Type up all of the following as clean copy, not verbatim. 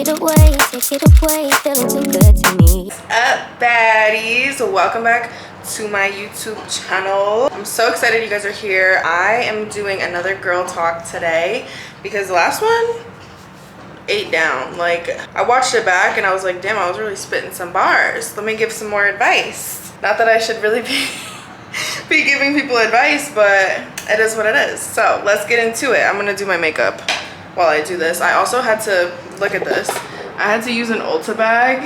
feeling too good to me. What's up, baddies? Welcome back to my YouTube channel. I'm so excited you guys are here. I am doing another girl talk today because the last one ate down. Like, I watched it back and I was like, damn, I was really spitting some bars. Let me give some more advice. Not that I should really be giving people advice, but it is what it is. So let's get into it. I'm gonna do my makeup while I do this. I also had to, look at this, I had to use an Ulta bag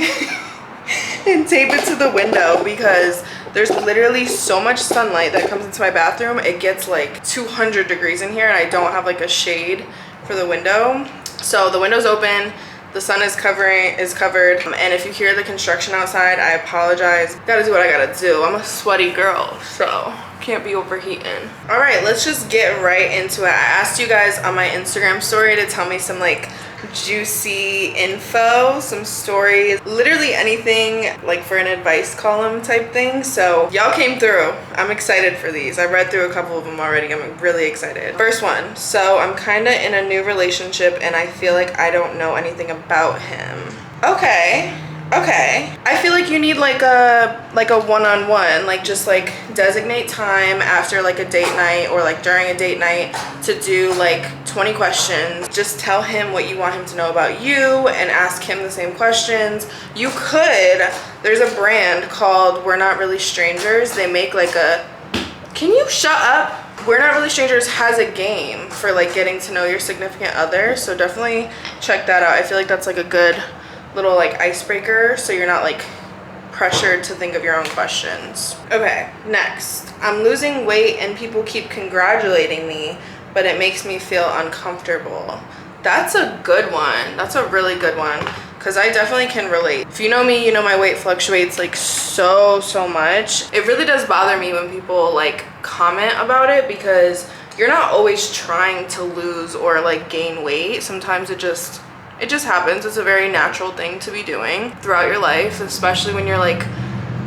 and tape it to the window because there's literally so much sunlight that comes into my bathroom. It gets like 200 degrees in here and I don't have like a shade for the window. So the window's open, the sun is covered, and if you hear the construction outside, I apologize. Gotta do what I gotta do. I'm a sweaty girl, so can't be overheating. All right, let's just get right into it. I asked you guys on my Instagram story to tell me some like juicy info, some stories, literally anything like for an advice column type thing. So y'all came through. I'm excited for these. I read through a couple of them already. I'm really excited. First one. So I'm kind of in a new relationship and I feel like I don't know anything about him. Okay. I feel like you need like a one-on-one, like just like designate time after like a date night or like during a date night to do like 20 questions. Just tell him what you want him to know about you and ask him the same questions. You could, there's a brand called We're Not Really Strangers. They make like a, can you shut up? We're Not Really Strangers has a game for like getting to know your significant other. So definitely check that out. I feel like that's like a good little like icebreaker so you're not like pressured to think of your own questions. Okay, next. I'm losing weight and people keep congratulating me, but it makes me feel uncomfortable. That's a good one. That's a really good one because I definitely can relate. If you know me, you know my weight fluctuates like so much. It really does bother me when people like comment about it because you're not always trying to lose or like gain weight. Sometimes it just happens. It's a very natural thing to be doing throughout your life, especially when you're like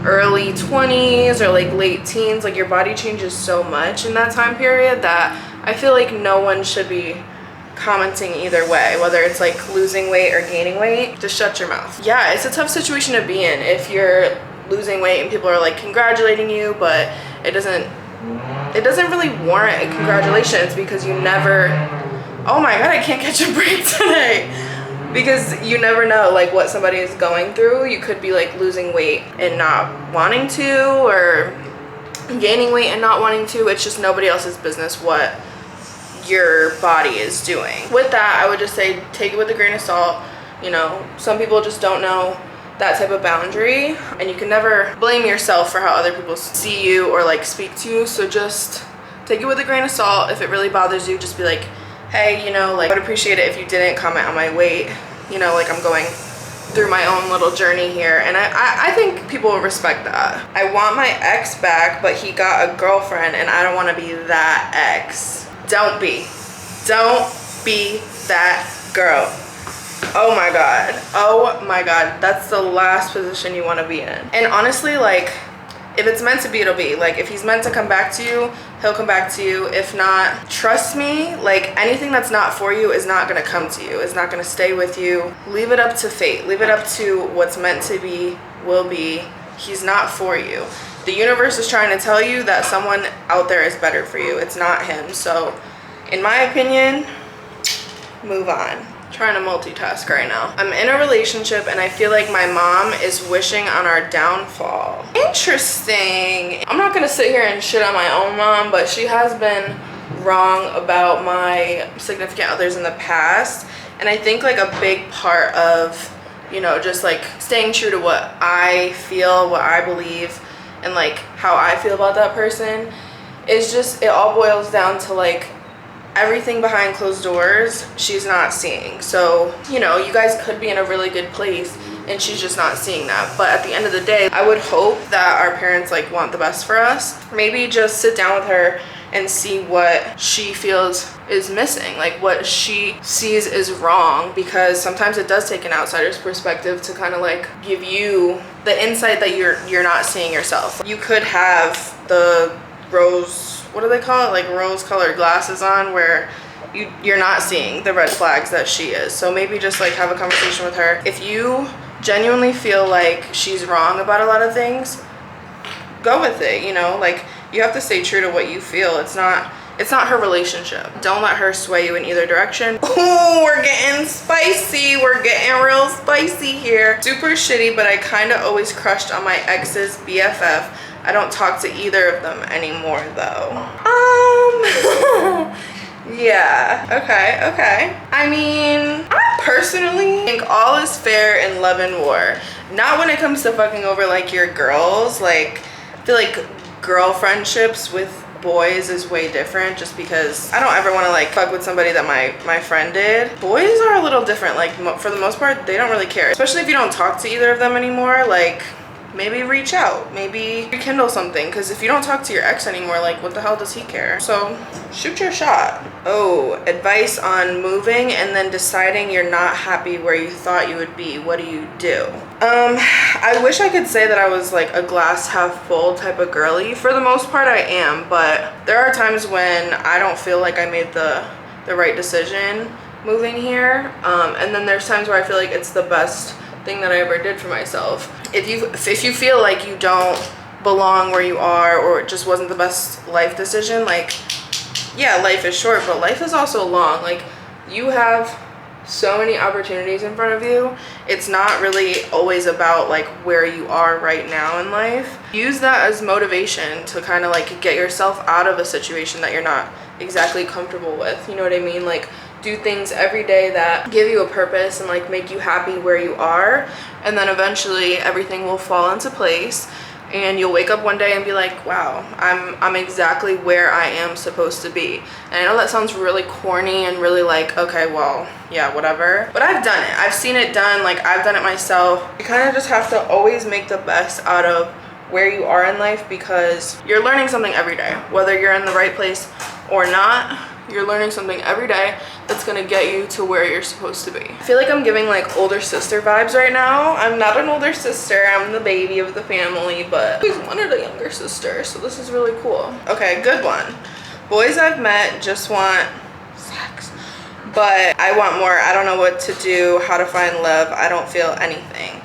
early 20s or like late teens. Like your body changes so much in that time period that I feel like no one should be commenting either way, whether it's like losing weight or gaining weight. Just shut your mouth. Yeah, it's a tough situation to be in if you're losing weight and people are like congratulating you, but it doesn't really warrant a congratulations because you never, oh my god, I can't catch a break today. Because you never know like what somebody is going through. You could be like losing weight and not wanting to, or gaining weight and not wanting to. It's just nobody else's business what your body is doing. With that, I would just say take it with a grain of salt. You know, some people just don't know that type of boundary, and you can never blame yourself for how other people see you or like speak to you. So just take it with a grain of salt. If it really bothers you, just be like, hey, you know, like I would appreciate it if you didn't comment on my weight. You know, like I'm going through my own little journey here, and I think people will respect that. I want my ex back, but he got a girlfriend and I don't want to be that ex. Don't be that girl. Oh my god, that's the last position you want to be in. And honestly, like if it's meant to be, it'll be. Like if he's meant to come back to you, he'll come back to you. If not, trust me, like anything that's not for you is not gonna come to you. It's not gonna stay with you. Leave it up to fate. Leave it up to what's meant to be, will be. He's not for you. The universe is trying to tell you that someone out there is better for you. It's not him. So in my opinion, move on. Trying to multitask right now. I'm in a relationship and I feel like my mom is wishing on our downfall. Interesting. I'm not gonna sit here and shit on my own mom, but she has been wrong about my significant others in the past. And I think like a big part of, you know, just like staying true to what I feel, what I believe, and like how I feel about that person is just, it all boils down to like everything behind closed doors she's not seeing. So, you know, you guys could be in a really good place and she's just not seeing that. But at the end of the day, I would hope that our parents like want the best for us. Maybe just sit down with her and see what she feels is missing, like what she sees is wrong, because sometimes it does take an outsider's perspective to kind of like give you the insight that you're not seeing yourself. You could have the rose, what do they call it, like rose colored glasses on, where you're not seeing the red flags that she is. So maybe just like have a conversation with her. If you genuinely feel like she's wrong about a lot of things, go with it, you know? Like, you have to stay true to what you feel. It's not her relationship. Don't let her sway you in either direction. Oh, we're getting spicy. We're getting real spicy here. Super shitty, but I kind of always crushed on my ex's BFF. I don't talk to either of them anymore though. Yeah, okay. I mean, I personally think all is fair in love and war. Not when it comes to fucking over like your girls. Like, I feel like girl friendships with boys is way different, just because I don't ever want to like fuck with somebody that my friend did. Boys are a little different. Like, for the most part, they don't really care, especially if you don't talk to either of them anymore. Like, maybe reach out, maybe rekindle something, because if you don't talk to your ex anymore, like, what the hell does he care? So shoot your shot. Oh, advice on moving and then deciding you're not happy where you thought you would be. What do you do? I wish I could say that I was like a glass half full type of girly. For the most part I am, but there are times when I don't feel like I made the right decision moving here, and then there's times where I feel like it's the best thing that I ever did for myself. If you feel like you don't belong where you are, or it just wasn't the best life decision, like, yeah, life is short, but life is also long. Like, you have so many opportunities in front of you. It's not really always about like where you are right now in life. Use that as motivation to kind of like get yourself out of a situation that you're not exactly comfortable with. You know what I mean? Like, do things every day that give you a purpose and like make you happy where you are, and then eventually everything will fall into place and you'll wake up one day and be like, wow, I'm exactly where I am supposed to be. And I know that sounds really corny and really like, okay, well, yeah, whatever, but I've done it. I've seen it done. Like, I've done it myself. You kind of just have to always make the best out of where you are in life, because you're learning something every day. Whether you're in the right place or not, you're learning something every day that's gonna get you to where you're supposed to be. I feel like I'm giving like older sister vibes right now. I'm not an older sister, I'm the baby of the family, but I always wanted a younger sister, so this is really cool. Okay, good one. Boys I've met just want sex, but I want more. I don't know what to do, how to find love. I don't feel anything.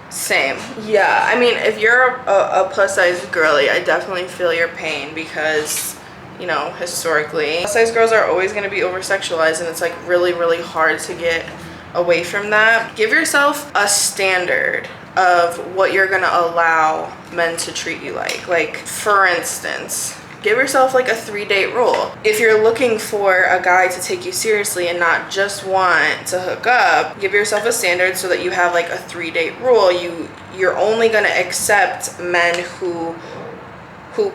Same. Yeah, I mean, if you're a plus size girly, I definitely feel your pain, because, you know, historically plus size girls are always going to be over sexualized, and it's like really hard to get away from that. Give yourself a standard of what you're going to allow men to treat you like for instance, give yourself like a 3-date rule. If you're looking for a guy to take you seriously and not just want to hook up, give yourself a standard so that you have like a 3-date rule. You're only going to accept men who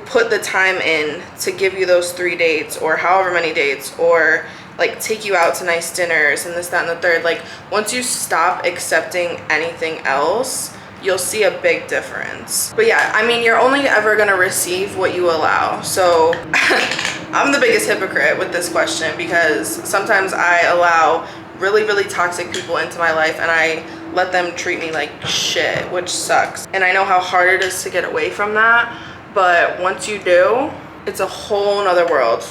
put the time in to give you those 3 dates, or however many dates, or like take you out to nice dinners and this, that, and the third. Like, once you stop accepting anything else, you'll see a big difference. But yeah, I mean, you're only ever gonna receive what you allow. So I'm the biggest hypocrite with this question, because sometimes I allow really toxic people into my life and I let them treat me like shit, which sucks. And I know how hard it is to get away from that, but once you do, it's a whole nother world.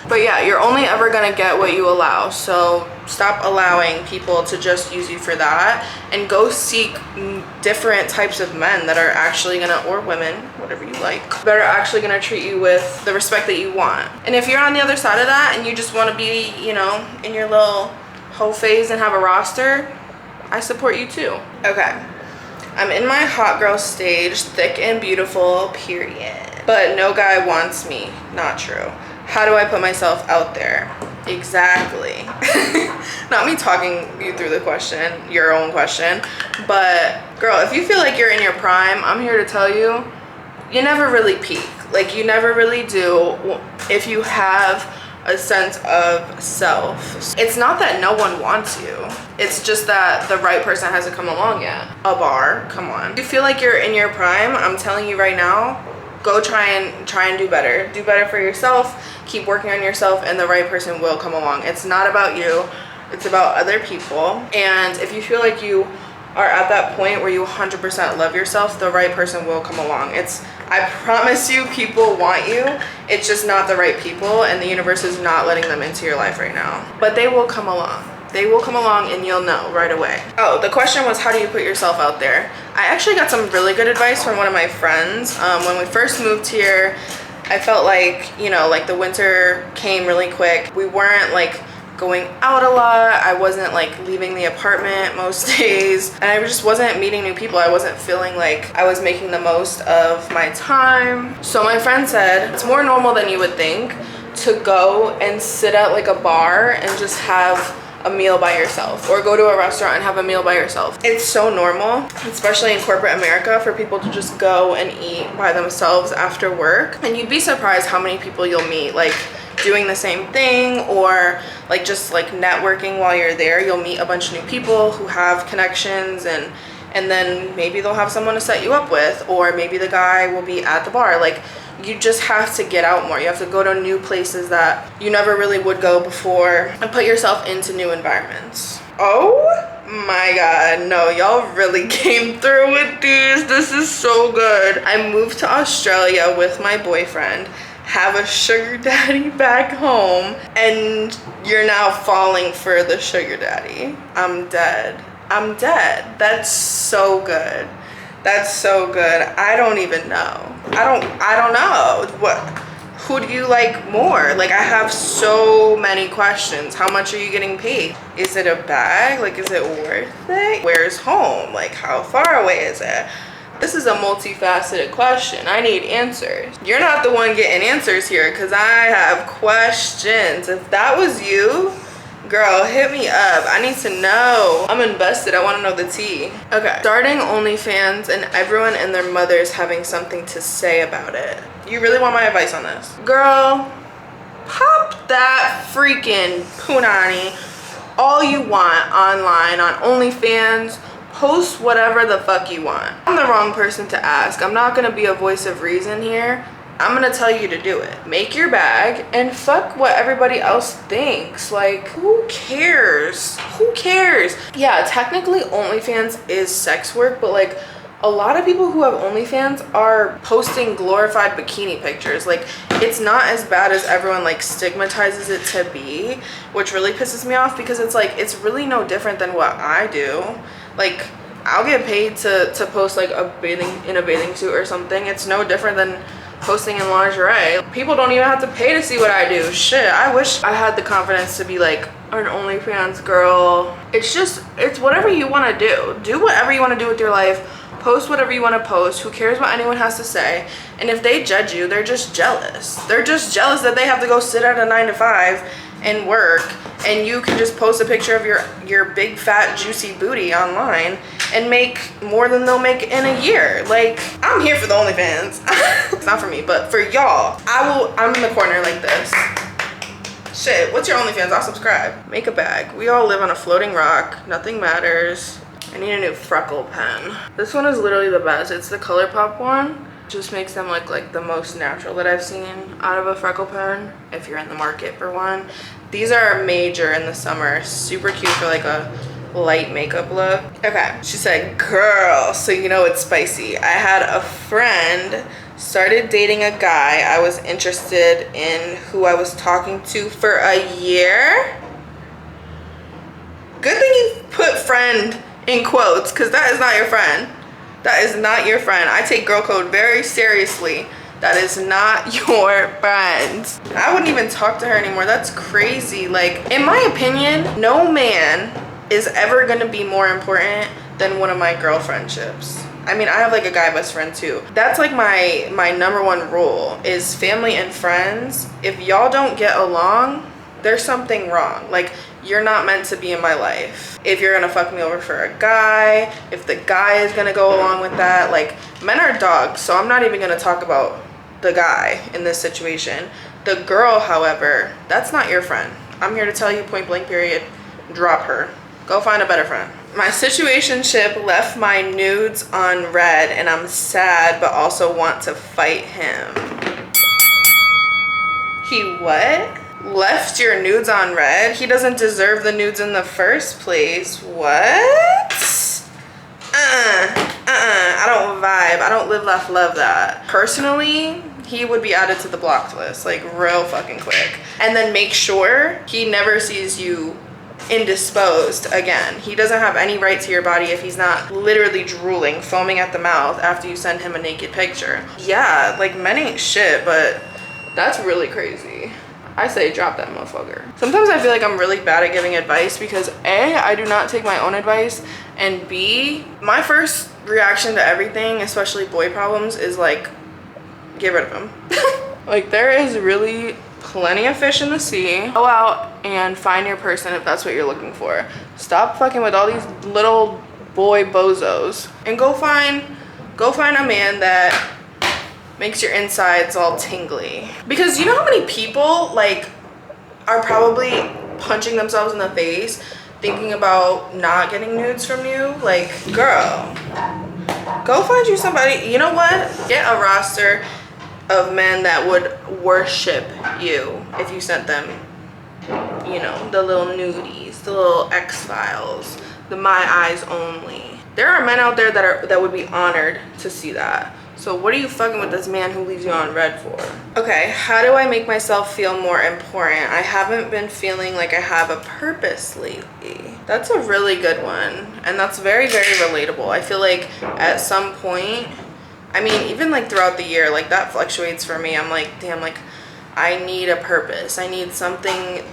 But yeah, you're only ever gonna get what you allow. So stop allowing people to just use you for that, and go seek different types of men that are actually gonna, or women, whatever you like, that are actually gonna treat you with the respect that you want. And if you're on the other side of that and you just want to be, you know, in your little hoe phase and have a roster, I support you too. Okay, I'm in my hot girl stage, thick and beautiful, period. But no guy wants me. Not true. How do I put myself out there? Exactly. Not me talking you through the question, your own question. But girl, if you feel like you're in your prime, I'm here to tell you, you never really peak. Like, you never really do if you have a sense of self. It's not that no one wants you. It's just that the right person hasn't come along yet. A bar, come on. If you feel like you're in your prime, I'm telling you right now, go try and do better. Do better for yourself. Keep working on yourself, and the right person will come along. It's not about you. It's about other people. And if you feel like you are at that point where you 100% love yourself, the right person will come along. I promise you, people want you. It's just not the right people, and the universe is not letting them into your life right now. But they will come along. They will come along and you'll know right away. Oh, the question was, how do you put yourself out there? I actually got some really good advice from one of my friends. When we first moved here, I felt like, you know, like the winter came really quick. We weren't like going out a lot. I wasn't like leaving the apartment most days, and I just wasn't meeting new people. I wasn't feeling like I was making the most of my time. So my friend said it's more normal than you would think to go and sit at like a bar and just have a meal by yourself, or go to a restaurant and have a meal by yourself. It's so normal, especially in corporate America, for people to just go and eat by themselves after work. And you'd be surprised how many people you'll meet like doing the same thing, or like just like networking while you're there. You'll meet a bunch of new people who have connections, and then maybe they'll have someone to set you up with, or maybe the guy will be at the bar. Like, you just have to get out more. You have to go to new places that you never really would go before, and put yourself into new environments. Oh my god, no, y'all really came through with these. This is so good. I moved to Australia with my boyfriend, have a sugar daddy back home, and you're now falling for the sugar daddy. I'm dead. I'm dead. That's so good. That's so good. I don't even know. I don't know. Who do you like more? Like, I have so many questions. How much are you getting paid? Is it a bag? Like, is it worth it? Where's home? Like, how far away is it? This is a multifaceted question. I need answers. You're not the one getting answers here, because I have questions. If that was you, girl, hit me up. I need to know. I'm invested. I want to know the tea. Okay. Starting OnlyFans and everyone and their mothers having something to say about it. You really want my advice on this? Girl, pop that freaking punani all you want online on OnlyFans. Post whatever the fuck you want. I'm the wrong person to ask. I'm not gonna be a voice of reason here. I'm gonna tell you to do it. Make your bag and fuck what everybody else thinks. Like, who cares? Who cares? Yeah, technically OnlyFans is sex work, but like, a lot of people who have OnlyFans are posting glorified bikini pictures. Like, it's not as bad as everyone like stigmatizes it to be, which really pisses me off, because it's like, it's really no different than what I do. Like, I'll get paid to post like a bathing suit or something. It's no different than posting in lingerie. People don't even have to pay to see what I do. Shit, I wish I had the confidence to be like an OnlyFans girl. It's whatever you want to do. Do whatever you want to do with your life. Post whatever you want to post. Who cares what anyone has to say? And if they judge you, they're just jealous. They're just jealous that they have to go sit at a 9-to-5 and work, and you can just post a picture of your big fat juicy booty online and make more than they'll make in a year. Like, I'm here for the OnlyFans. It's not for me, but for y'all. I'm in the corner like this. Shit, what's your OnlyFans? I'll subscribe. Make a bag. We all live on a floating rock. Nothing matters. I need a new freckle pen. This one is literally the best. It's the ColourPop one. Just makes them look like the most natural that I've seen out of a freckle pen, if you're in the market for one. These are major in the summer. Super cute for like a light makeup look. Okay, she said, girl, so you know it's spicy. I had a friend started dating a guy I was interested in, who I was talking to for a year. Good thing you put friend in quotes, because that is not your friend. That is not your friend. I take girl code very seriously. That is not your friend. I wouldn't even talk to her anymore. That's crazy. Like, in my opinion, no man is ever gonna be more important than one of my girlfriendships. I mean, I have like a guy best friend too. That's like my #1 rule is family and friends. If y'all don't get along, there's something wrong. Like, you're not meant to be in my life. If you're gonna fuck me over for a guy, if the guy is gonna go along with that, like, men are dogs, so I'm not even gonna talk about the guy in this situation. The girl, however, that's not your friend. I'm here to tell you point blank period, drop her. Go find a better friend. My situationship left my nudes on red, and I'm sad but also want to fight him. He what? Left your nudes on red? He doesn't deserve the nudes in the first place. What? live, laugh, love that. Personally, he would be added to the blocked list like real fucking quick. And then make sure he never sees you indisposed again. He doesn't have any right to your body if he's not literally drooling, foaming at the mouth after you send him a naked picture. Yeah, like men ain't shit, but that's really crazy. I say drop that motherfucker. Sometimes I feel like I'm really bad at giving advice because A, I do not take my own advice, and B, my first reaction to everything, especially boy problems, is like, get rid of him. Like, there is really plenty of fish in the sea. Go out and find your person if that's what you're looking for. Stop fucking with all these little boy bozos and go find a man that makes your insides all tingly. Because you know how many people like are probably punching themselves in the face thinking about not getting nudes from you? Like, girl, go find you somebody. You know what? Get a roster of men that would worship you if you sent them, you know, the little nudies, the little X-Files, the my eyes only. There are men out there that would be honored to see that. So what are you fucking with this man who leaves you on red for? Okay, how do I make myself feel more important? I haven't been feeling like I have a purpose lately. That's a really good one. And that's very, very relatable. I feel like at some point, I mean, even like throughout the year, like that fluctuates for me. I'm like, damn, like I need a purpose. I need something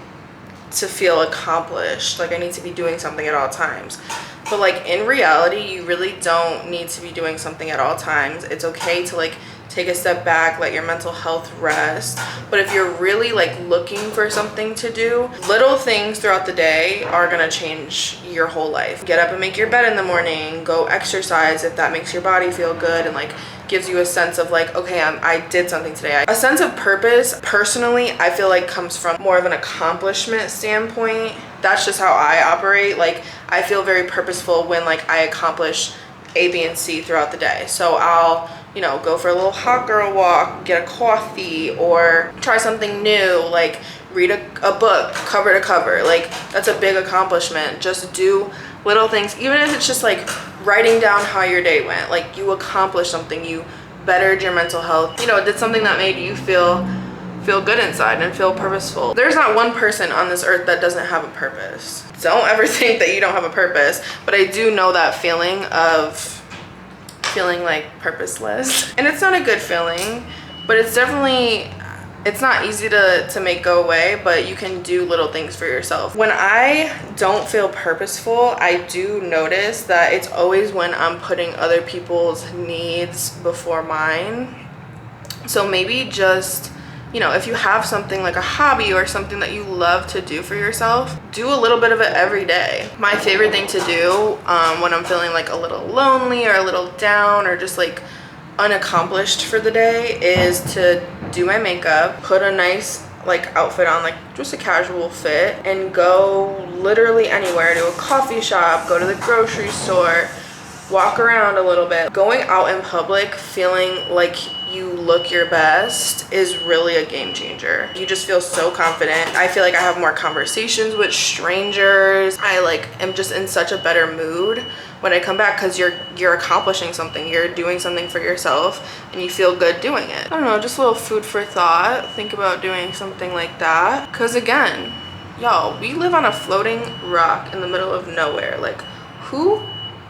to feel accomplished. Like I need to be doing something at all times. But like in reality, you really don't need to be doing something at all times. It's okay to like take a step back, let your mental health rest. But if you're really like looking for something to do, little things throughout the day are gonna change your whole life. Get up and make your bed in the morning, go exercise if that makes your body feel good and like gives you a sense of like, okay, I did something today. A sense of purpose, personally, I feel like comes from more of an accomplishment standpoint. That's just how I operate. Like I feel very purposeful when like I accomplish A, B, and C throughout the day. So I'll, you know, go for a little hot girl walk, get a coffee, or try something new, like read a book cover to cover. Like that's a big accomplishment. Just do little things, even if it's just like writing down how your day went. Like you accomplished something, you bettered your mental health, you know, did something that made you feel good inside and feel purposeful. There's not one person on this earth that doesn't have a purpose. Don't ever think that you don't have a purpose, but I do know that feeling of feeling like purposeless, and it's not a good feeling, but it's definitely, it's not easy to make go away, but you can do little things for yourself. When I don't feel purposeful, I do notice that it's always when I'm putting other people's needs before mine. So maybe just, you know, if you have something like a hobby or something that you love to do for yourself, do a little bit of it every day. My favorite thing to do when I'm feeling like a little lonely or a little down or just like unaccomplished for the day is to do my makeup, put a nice like outfit on, like just a casual fit, and go literally anywhere, to a coffee shop, go to the grocery store, walk around a little bit. Going out in public feeling like you look your best is really a game changer. You just feel so confident. I feel like I have more conversations with strangers. I like am just in such a better mood when I come back because you're accomplishing something, you're doing something for yourself, and you feel good doing it. I don't know, just a little food for thought. Think about doing something like that, because again, y'all, we live on a floating rock in the middle of nowhere. Like, who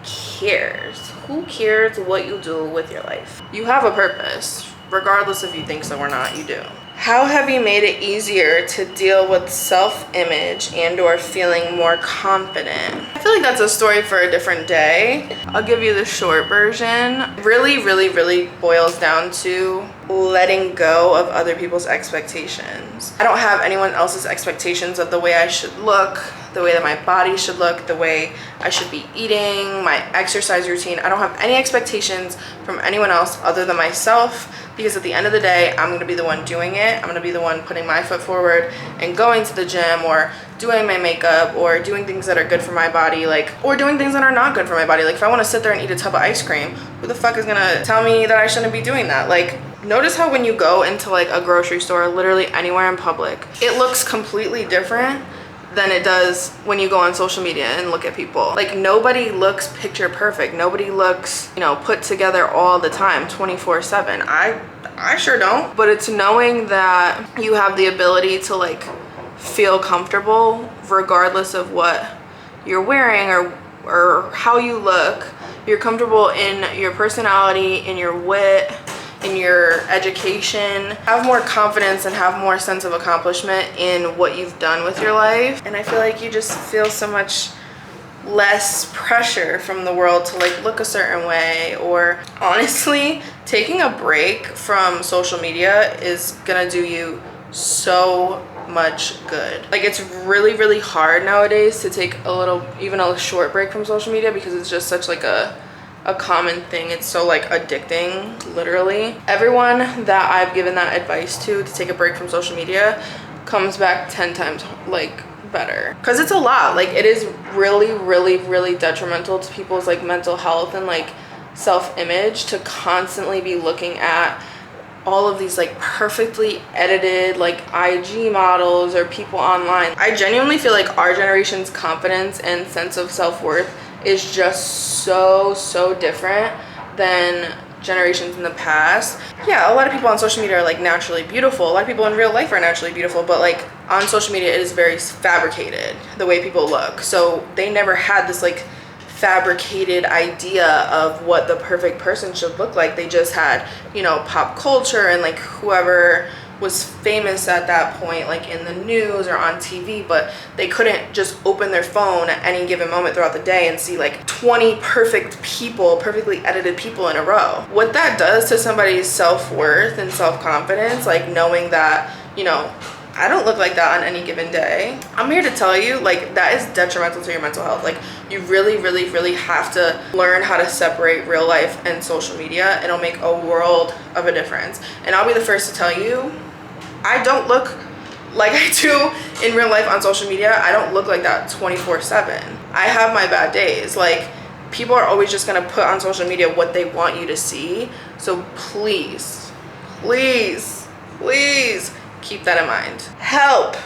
cares? Who cares what you do with your life? You have a purpose, regardless if you think so or not. You do. How have you made it easier to deal with self-image and or feeling more confident? I feel like that's a story for a different day. I'll give you the short version. Really boils down to letting go of other people's expectations. I don't have anyone else's expectations of the way I should look, the way that my body should look, the way I should be eating, my exercise routine. I don't have any expectations from anyone else other than myself, because at the end of the day, I'm gonna be the one doing it. I'm gonna be the one putting my foot forward and going to the gym or doing my makeup or doing things that are good for my body, like, or doing things that are not good for my body. Like if I wanna sit there and eat a tub of ice cream, who the fuck is gonna tell me that I shouldn't be doing that? Like, notice how when you go into like a grocery store, literally anywhere in public, it looks completely different than it does when you go on social media and look at people. Like, nobody looks picture perfect. Nobody looks, you know, put together all the time, 24/7. I sure don't. But it's knowing that you have the ability to like feel comfortable regardless of what you're wearing or how you look. You're comfortable in your personality, in your wit, in your education. Have more confidence and have more sense of accomplishment in what you've done with your life. And I feel like you just feel so much less pressure from the world to like look a certain way. Or honestly, taking a break from social media is gonna do you so much good. Like, it's really hard nowadays to take a little, even a short break from social media, because it's just such like a common thing. It's so like addicting, literally. Everyone that I've given that advice to take a break from social media comes back 10 times like better, because it's a lot. Like, it is really detrimental to people's like mental health and like self-image to constantly be looking at all of these like perfectly edited like IG models or people online. I genuinely feel like our generation's confidence and sense of self-worth is just so different than generations in the past. Yeah, a lot of people on social media are like naturally beautiful. A lot of people in real life are naturally beautiful, but like on social media it is very fabricated, the way people look. So they never had this like fabricated idea of what the perfect person should look like. They just had, you know, pop culture and like whoever was famous at that point, like in the news or on TV, but they couldn't just open their phone at any given moment throughout the day and see like 20 perfect people, perfectly edited people in a row. What that does to somebody's self-worth and self-confidence, like knowing that, you know, I don't look like that on any given day. I'm here to tell you, like, that is detrimental to your mental health. Like, you really have to learn how to separate real life and social media. It'll make a world of a difference. And I'll be the first to tell you, I don't look like I do in real life on social media. I don't look like that 24/7. I have my bad days. Like, people are always just gonna put on social media what they want you to see. So please keep that in mind. Help.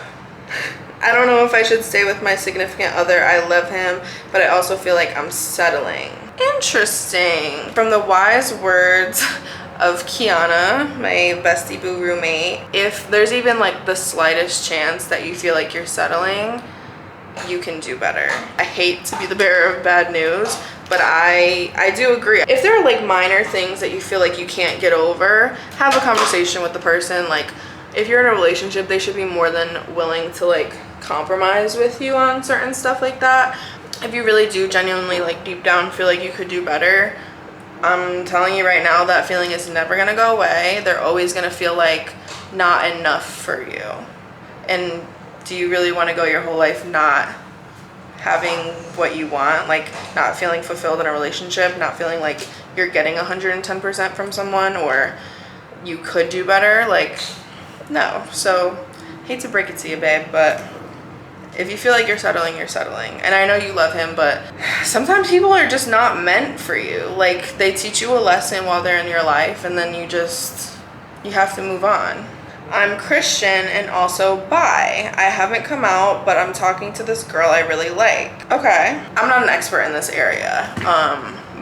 I don't know if I should stay with my significant other. I love him, but I also feel like I'm settling. Interesting. From the wise words of Kiana, my bestie boo roommate, if there's even like the slightest chance that you feel like you're settling, you can do better. I hate to be the bearer of bad news, but I do agree. If there are like minor things that you feel like you can't get over, have a conversation with the person. Like, if you're in a relationship, they should be more than willing to like compromise with you on certain stuff like that. If you really do genuinely like deep down feel like you could do better, I'm telling you right now, that feeling is never gonna go away. They're always gonna feel like not enough for you. And do you really want to go your whole life not having what you want, like not feeling fulfilled in a relationship, not feeling like you're getting 110% from someone, or you could do better? Like, no. So hate to break it to you, babe, but if you feel like you're settling, you're settling. And I know you love him, but sometimes people are just not meant for you. Like, they teach you a lesson while they're in your life, and then you have to move on. I'm Christian and also bi. I haven't come out, but I'm talking to this girl I really like. Okay, I'm not an expert in this area,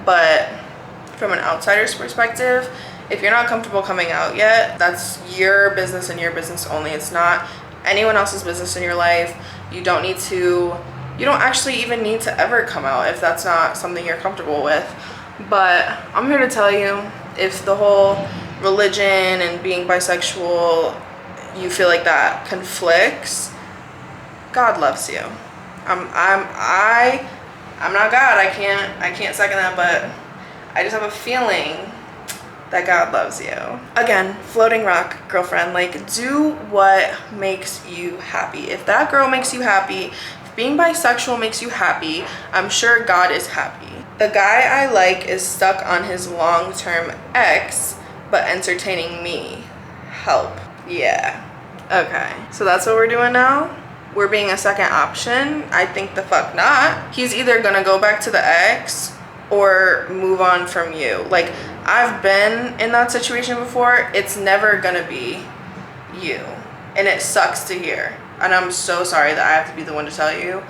but from an outsider's perspective, if you're not comfortable coming out yet, that's your business and your business only. It's not anyone else's business in your life. You don't actually even need to ever come out if that's not something you're comfortable with. But I'm here to tell you, if the whole religion and being bisexual, you feel like that conflicts, God loves you. I'm not God. I can't second that, but I just have a feeling that God loves you. Again, floating rock, girlfriend. Like, do what makes you happy. If that girl makes you happy, if being bisexual makes you happy, I'm sure God is happy. The guy I like is stuck on his long-term ex, but entertaining me. Help. Yeah. Okay. So that's what we're doing now? We're being a second option? I think the fuck not. He's either gonna go back to the ex or move on from you. Like, I've been in that situation before. It's never gonna be you. And it sucks to hear. and I'm so sorry that I have to be the one to tell you,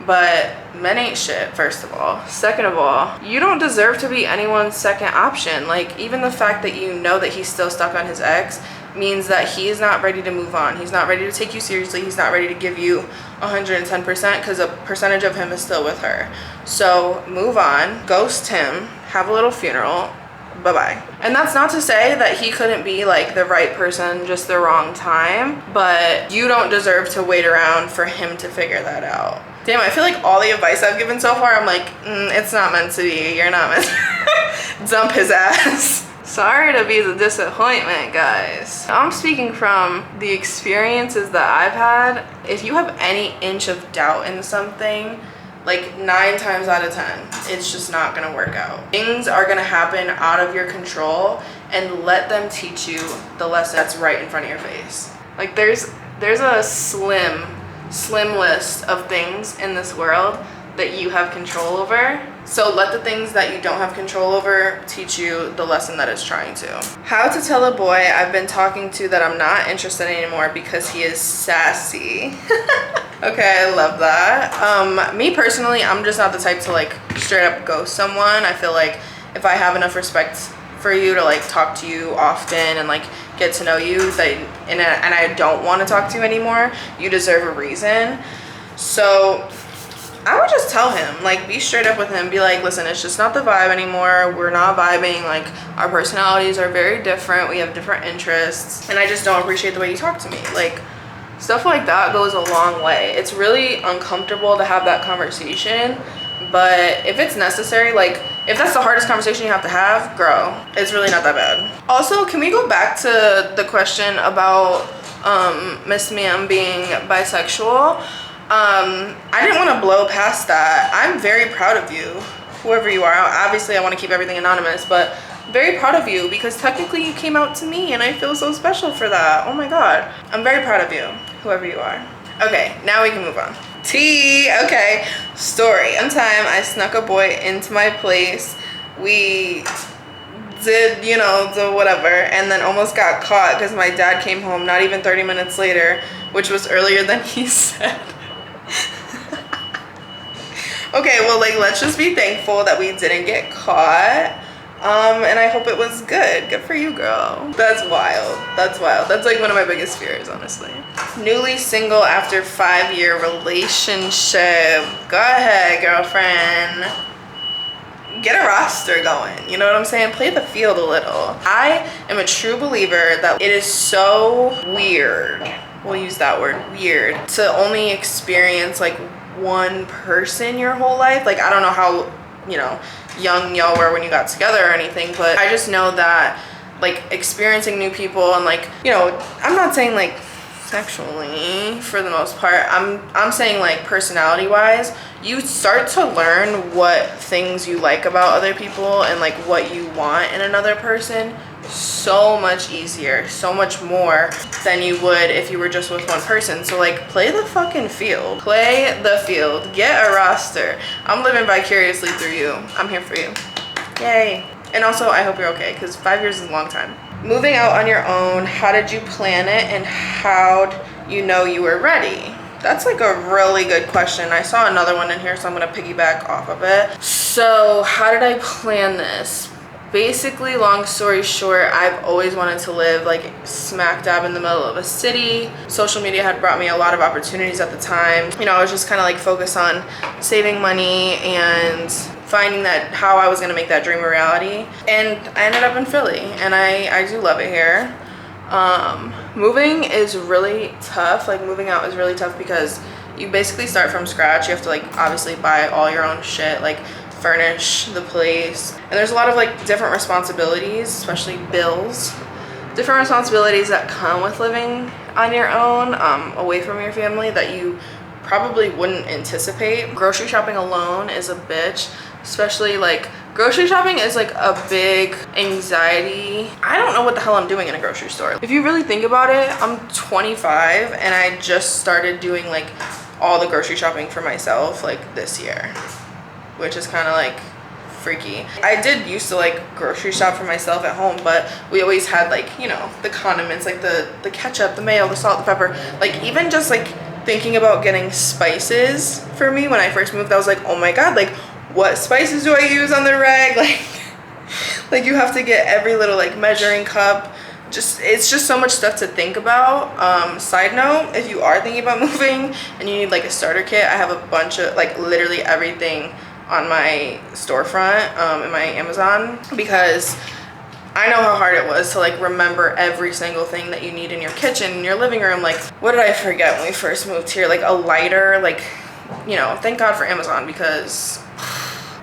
but men ain't shit, first of all. Second of all, you don't deserve to be anyone's second option. Like, even the fact that you know that he's still stuck on his ex means that he is not ready to move on. He's not ready to take you seriously. He's not ready to give you 110% because a percentage of him is still with her. So move on, ghost him, have a little funeral, bye-bye. And that's not to say that he couldn't be like the right person, just the wrong time, but you don't deserve to wait around for him to figure that out. Damn, I feel like all the advice I've given so far, I'm like, it's not meant to be. You're not meant to dump his ass. Sorry to be the disappointment, guys. I'm speaking from the experiences that I've had. If you have any inch of doubt in something, like 9 times out of 10, it's just not gonna work out. Things are gonna happen out of your control, and let them teach you the lesson that's right in front of your face. Like there's a slim list of things in this world that you have control over. So let the things that you don't have control over teach you the lesson that it's trying to. How to tell a boy I've been talking to that I'm not interested anymore because he is sassy. Okay, I love that. Me personally, I'm just not the type to like straight up ghost someone. I feel like if I have enough respect for you to like talk to you often and like get to know you, that and I don't want to talk to you anymore, you deserve a reason. So I would just tell him, like, be straight up with him, be like, listen, it's just not the vibe anymore. We're not vibing. Like, our personalities are very different. We have different interests, and I just don't appreciate the way you talk to me. Like, stuff like that goes a long way. It's really uncomfortable to have that conversation, but if it's necessary, like, if that's the hardest conversation you have to have, girl, it's really not that bad. Also, can we go back to the question about Miss Ma'am being bisexual? I didn't want to blow past that. I'm very proud of you, whoever you are. Obviously, I want to keep everything anonymous, but very proud of you because technically you came out to me and I feel so special for that. Oh my God. I'm very proud of you, whoever you are. Okay, now we can move on. Tea, okay. Story. One time I snuck a boy into my place. We did, you know, the whatever, and then almost got caught because my dad came home not even 30 minutes later, which was earlier than he said. Okay, well, like, let's just be thankful that we didn't get caught. And I hope it was good. Good for you, girl. That's wild. That's wild. That's like one of my biggest fears, honestly. Newly single after 5-year relationship. Go ahead, girlfriend. Get a roster going. You know what I'm saying? Play the field a little. I am a true believer that it is so weird. We'll use that word, weird, to only experience like one person your whole life. Like, I don't know how, you know, young y'all were when you got together or anything, but I just know that like experiencing new people and like, you know, I'm not saying like sexually for the most part, I'm saying like personality wise, you start to learn what things you like about other people and like what you want in another person so much easier, so much more than you would if you were just with one person. So like, play the fucking field. Play the field. Get a roster. I'm living vicariously through you. I'm here for you. Yay. And also, I hope you're okay, because 5 years is a long time. Moving out on your own, how did you plan it and how'd you know you were ready? That's like a really good question. I saw another one in here, so I'm gonna piggyback off of it. So how did I plan this? Basically, long story short, I've always wanted to live like smack dab in the middle of a city. Social media had brought me a lot of opportunities at the time. You know, I was just kind of like focused on saving money and finding that how I was gonna make that dream a reality. And I ended up in Philly, and I do love it here. Moving is really tough. Like, moving out is really tough because you basically start from scratch. You have to like obviously buy all your own shit, like furnish the place, and there's a lot of like different responsibilities, especially bills, different responsibilities that come with living on your own, away from your family, that you probably wouldn't anticipate. Grocery shopping alone is a bitch, especially like grocery shopping is like a big anxiety. I don't know what the hell I'm doing in a grocery store. If you really think about it, I'm 25 and I just started doing like all the grocery shopping for myself like this year, which is kind of like freaky. I did used to like grocery shop for myself at home, but we always had like, you know, the condiments, like the ketchup, the mayo, the salt, the pepper, like even just like thinking about getting spices for me when I first moved. I was like, oh my God, like what spices do I use on the reg? Like you have to get every little like measuring cup. It's just so much stuff to think about. Side note, if you are thinking about moving and you need like a starter kit, I have a bunch of like literally everything on my storefront in my Amazon, because I know how hard it was to like remember every single thing that you need in your kitchen, in your living room. Like, what did I forget when we first moved here? Like a lighter, like, you know, thank God for Amazon, because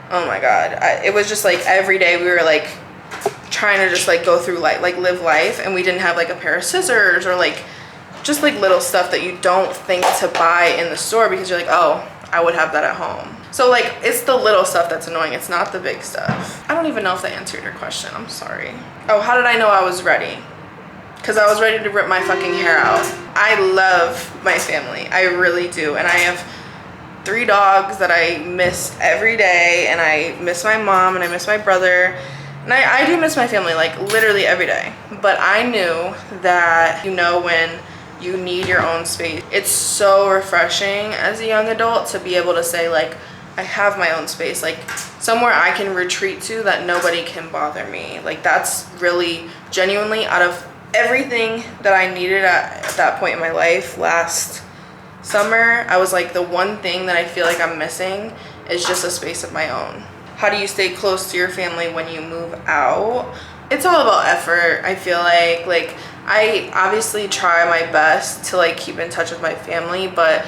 oh my God, it was just like every day we were like trying to just like go through life, like live life, and we didn't have like a pair of scissors or like just like little stuff that you don't think to buy in the store because you're like, oh, I would have that at home. So like it's the little stuff that's annoying, it's not the big stuff. I don't even know if that answered your question, I'm sorry. Oh, how did I know I was ready? Because I was ready to rip my fucking hair out. I love my family, I really do, and I have 3 dogs that I miss every day, and I miss my mom and I miss my brother, and I do miss my family like literally every day. But I knew that, you know, when you need your own space, it's so refreshing as a young adult to be able to say like, I have my own space, like somewhere I can retreat to that nobody can bother me. Like that's really genuinely, out of everything that I needed at that point in my life last summer, I was like, the one thing that I feel like I'm missing is just a space of my own. How do you stay close to your family when you move out? It's all about effort, I feel like I obviously try my best to like keep in touch with my family, but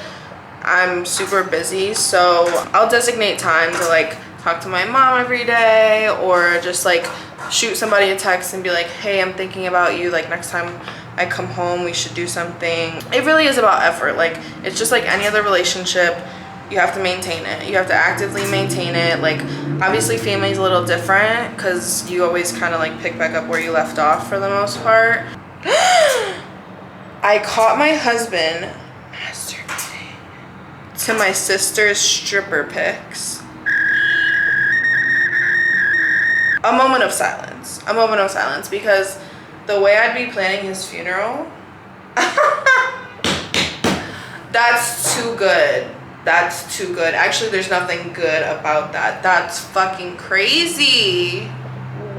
I'm super busy, so I'll designate time to like talk to my mom every day, or just like shoot somebody a text and be like, hey, I'm thinking about you, like next time I come home we should do something. It really is about effort. Like it's just like any other relationship, you have to maintain it, you have to actively maintain it. Like obviously family is a little different because you always kind of like pick back up where you left off for the most part. I caught my husband masturbating to my sister's stripper pics. A moment of silence, because the way I'd be planning his funeral, that's too good. That's too good. Actually, there's nothing good about that. That's fucking crazy.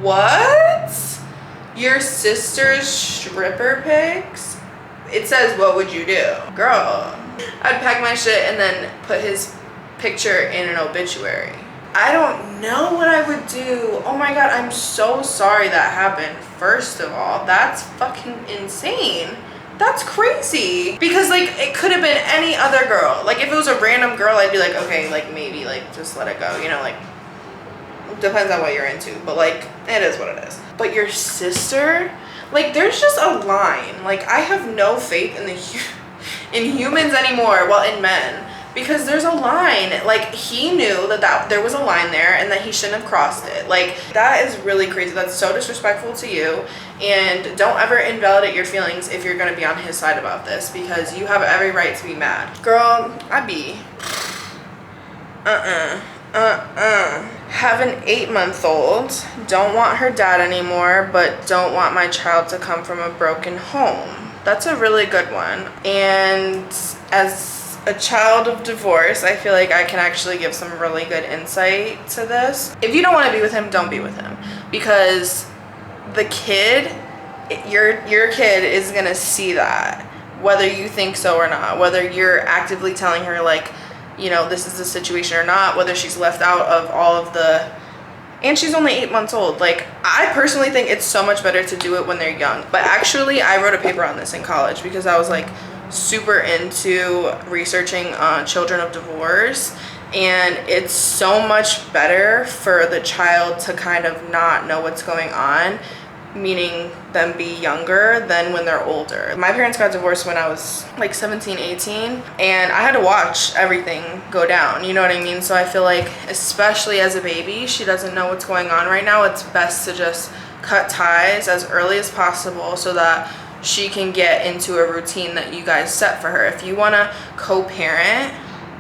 What? Your sister's stripper pics? It says, what would you do? Girl, I'd pack my shit and then put his picture in an obituary. I don't know what I would do. Oh my God, I'm so sorry that happened. First of all, that's fucking insane. That's crazy. Because like it could have been any other girl. Like if it was a random girl, I'd be like, okay, like maybe like just let it go, you know, like depends on what you're into, but like it is what it is. But your sister, like there's just a line. Like I have no faith in in humans anymore, well, in men, because there's a line. Like he knew that there was a line there and that he shouldn't have crossed it. Like that is really crazy. That's so disrespectful to you, and don't ever invalidate your feelings if you're gonna be on his side about this, because you have every right to be mad. Girl, I be have an 8-month-old, don't want her dad anymore, but don't want my child to come from a broken home. That's a really good one. And as a child of divorce, I feel like I can actually give some really good insight to this. If you don't want to be with him, don't be with him, because the kid, your kid is gonna see that, whether you think so or not, whether you're actively telling her like, you know, this is the situation or not, whether she's left out of all of the, and she's only 8 months old. Like I personally think it's so much better to do it when they're young. But actually I wrote a paper on this in college because I was like super into researching children of divorce, and it's so much better for the child to kind of not know what's going on, meaning them be younger than when they're older. My parents got divorced when I was like 17, 18, and I had to watch everything go down, you know what I mean? So I feel like, especially as a baby, she doesn't know what's going on right now. It's best to just cut ties as early as possible so that she can get into a routine that you guys set for her. If you want to co-parent,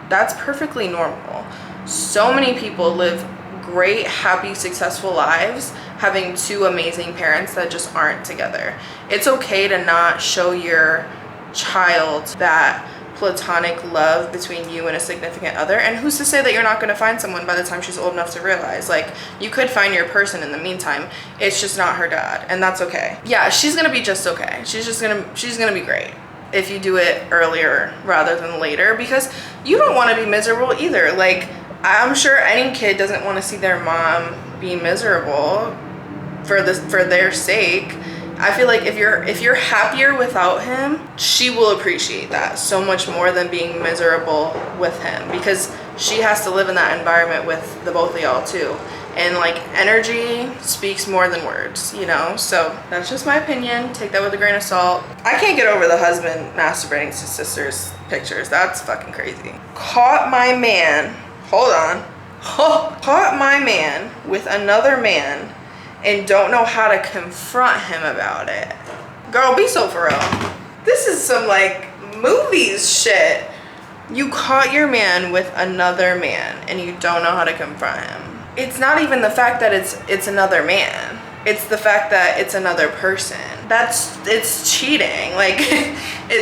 that's perfectly normal. So many people live great, happy, successful lives having 2 amazing parents that just aren't together. It's okay to not show your child that platonic love between you and a significant other, and who's to say that you're not going to find someone by the time she's old enough to realize? Like, you could find your person in the meantime. It's just not her dad, and that's okay. Yeah, she's gonna be just okay. She's gonna be great if you do it earlier rather than later, because you don't want to be miserable either. Like, I'm sure any kid doesn't want to see their mom be miserable for their sake. I feel like if you're happier without him, she will appreciate that so much more than being miserable with him, because she has to live in that environment with the both of y'all too. And like, energy speaks more than words, you know? So that's just my opinion. Take that with a grain of salt. I can't get over the husband masturbating to sister's pictures. That's fucking crazy. Caught my man, hold on. Caught my man with another man and don't know how to confront him about it. Girl, be so for real. This is some like movies shit. You caught your man with another man and you don't know how to confront him. It's not even the fact that it's another man. It's the fact that it's another person. It's cheating. Like,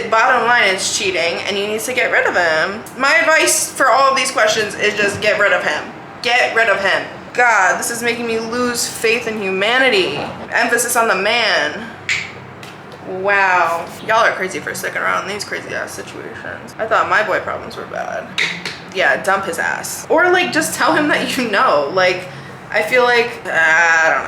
bottom line, it's cheating, and you need to get rid of him. My advice for all of these questions is just get rid of him. Get rid of him. God, this is making me lose faith in humanity. Emphasis on the man. Wow. Y'all are crazy for sticking around in these crazy ass situations. I thought my boy problems were bad. Yeah, dump his ass. Or like, just tell him that you know. Like, I feel like, I don't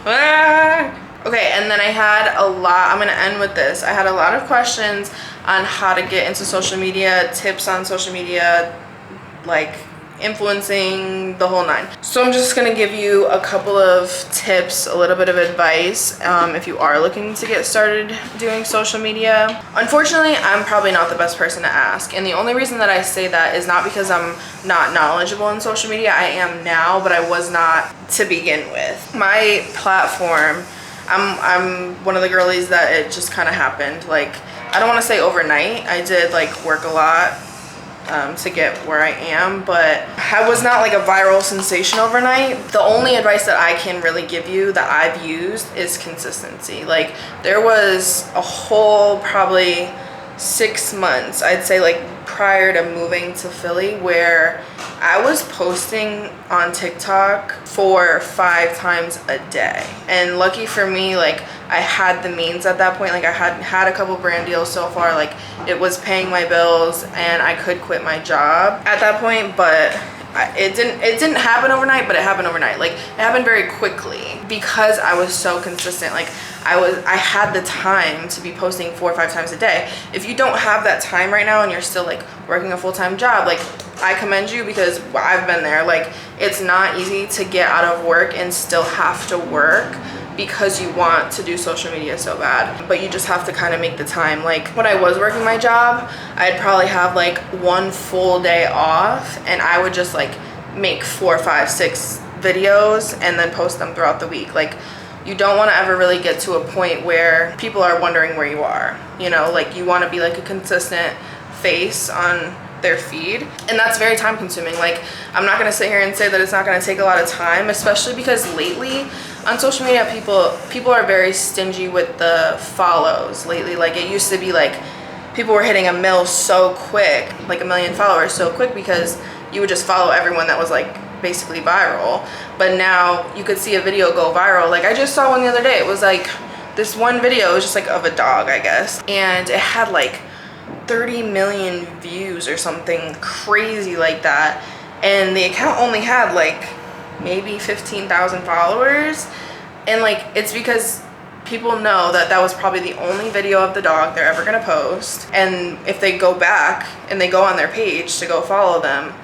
know. Okay, and then I had a lot, I'm gonna end with this. I had a lot of questions on how to get into social media, tips on social media, like influencing, the whole nine. So I'm just gonna give you a couple of tips, a little bit of advice if you are looking to get started doing social media. Unfortunately, I'm probably not the best person to ask, and the only reason that I say that is not because I'm not knowledgeable in social media. I am now, but I was not to begin with. My platform, I'm one of the girlies that it just kind of happened. Like, I don't want to say overnight. I did like work a lot to get where I am, but I was not like a viral sensation overnight. The only advice that I can really give you that I've used is consistency. Like, there was a whole probably 6 months, I'd say, like prior to moving to Philly, where I was posting on TikTok 4 or 5 times a day. And lucky for me, like, I had the means at that point. Like, I had a couple brand deals so far. Like, it was paying my bills and I could quit my job at that point, but it didn't happen overnight, but it happened overnight. Like, it happened very quickly because I was so consistent. Like, I had the time to be posting 4 or 5 times a day. If you don't have that time right now and you're still like working a full-time job, like, I commend you, because I've been there. Like, it's not easy to get out of work and still have to work because you want to do social media so bad, but you just have to kind of make the time. Like, when I was working my job, I'd probably have like 1 full day off, and I would just like make 4, 5, 6 videos and then post them throughout the week. Like, you don't want to ever really get to a point where people are wondering where you are, you know? Like, you want to be like a consistent face on their feed, and that's very time consuming. Like, I'm not going to sit here and say that it's not going to take a lot of time, especially because lately on social media, people are very stingy with the follows lately. Like, it used to be like people were hitting 1 mil so quick, like 1 million followers so quick, because you would just follow everyone that was like basically viral. But now you could see a video go viral. Like, I just saw one the other day. It was like this one video, it was just like of a dog, I guess, and it had like 30 million views or something crazy like that, and the account only had like maybe 15,000 followers. And like, it's because people know that that was probably the only video of the dog they're ever gonna post, and if they go back and they go on their page to go follow them,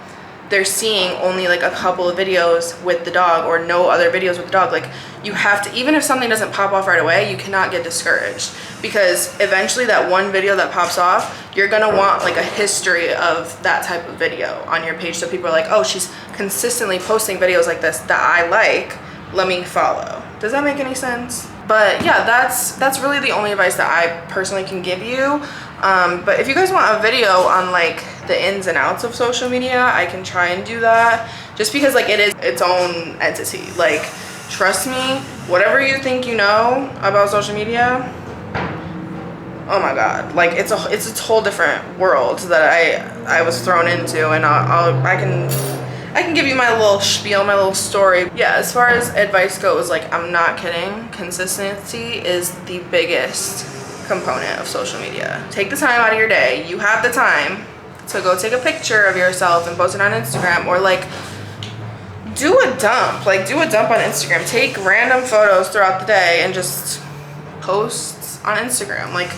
they're seeing only like a couple of videos with the dog or no other videos with the dog. Like, you have to, even if something doesn't pop off right away, you cannot get discouraged, because eventually that one video that pops off, you're gonna want like a history of that type of video on your page, so people are like, oh, she's consistently posting videos like this that I like, let me follow. Does that make any sense? But yeah, that's really the only advice that I personally can give you. But if you guys want a video on like the ins and outs of social media, I can try and do that, just because like it is its own entity. Like, trust me, whatever you think you know about social media, oh my god, like it's a whole different world that I was thrown into, and I can give you my little spiel, my little story. Yeah, as far as advice goes, like, I'm not kidding, consistency is the biggest component of social media. Take the time out of your day. You have the time to go take a picture of yourself and post it on Instagram, or like do a dump on Instagram. Take random photos throughout the day and just post on Instagram. Like,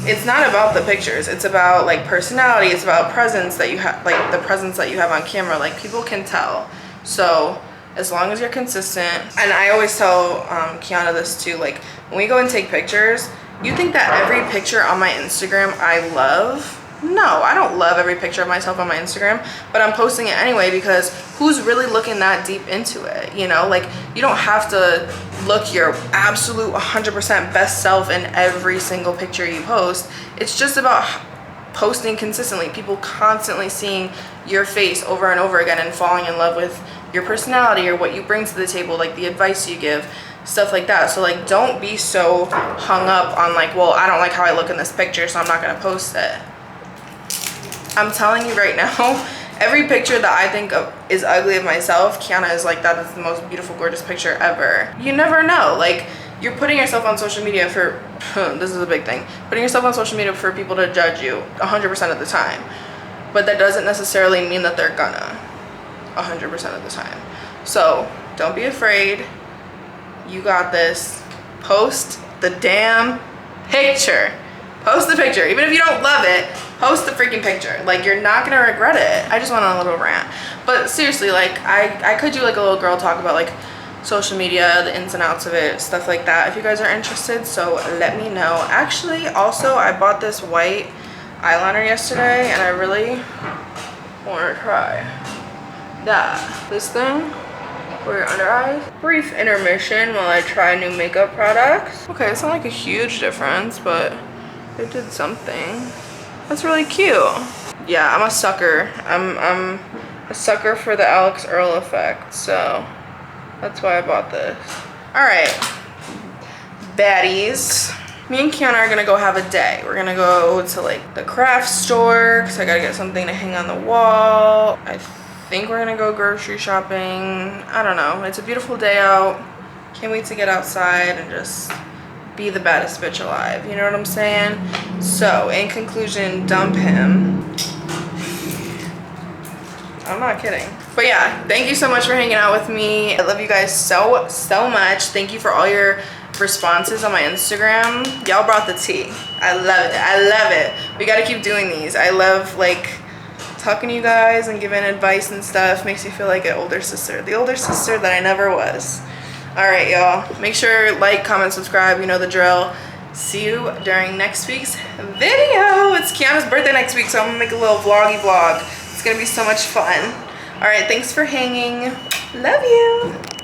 it's not about the pictures, it's about like personality, it's about presence that you have, like the presence that you have on camera. Like, people can tell. So as long as you're consistent, and I always tell Kiana this too, like, when we go and take pictures, you think that every picture on my Instagram I love? No, I don't love every picture of myself on my Instagram, but I'm posting it anyway, because who's really looking that deep into it, you know? Like, you don't have to look your absolute 100% best self in every single picture you post. It's just about posting consistently, people constantly seeing your face over and over again and falling in love with your personality or what you bring to the table, like the advice you give, stuff like that. So like, don't be so hung up on like, well, I don't like how I look in this picture, so I'm not gonna post it. I'm telling you right now, every picture that I think of is ugly of myself, Kiana is like, that is the most beautiful, gorgeous picture ever. You never know. Like, you're putting yourself on social media for, this is a big thing, putting yourself on social media for people to judge you 100% of the time. But that doesn't necessarily mean that they're gonna 100% of the time. So don't be afraid. You got this. Post the damn picture. Post the picture. Even if you don't love it, post the freaking picture. Like, you're not gonna regret it. I just went on a little rant. But seriously, like, I could do like a little girl talk about like social media, the ins and outs of it, stuff like that, if you guys are interested. So let me know. Actually, also, I bought this white eyeliner yesterday, and I really want to try that. This thing for your under eyes. Brief intermission while I try new makeup products. Okay, it's not like a huge difference, but it did something. That's really cute. Yeah, I'm a sucker. I'm a sucker for the Alex Earl effect, so that's why I bought this. All right, baddies. Me and Kiana are gonna go have a day. We're gonna go to like the craft store, because I gotta get something to hang on the wall. I think we're gonna go grocery shopping. I don't know. It's a beautiful day out. Can't wait to get outside and just be the baddest bitch alive. You know what I'm saying? So in conclusion, dump him. I'm not kidding. But yeah, thank you so much for hanging out with me. I love you guys so much. Thank you for all your responses on my Instagram. Y'all brought the tea. I love it. I love it. We gotta keep doing these. I love like talking to you guys and giving advice and stuff. Makes me feel like an older sister. The older sister that I never was. All right, y'all. Make sure like, comment, subscribe. You know the drill. See you during next week's video. It's Kiana's birthday next week, so I'm gonna make a little vloggy vlog. It's gonna be so much fun. All right, thanks for hanging. Love you.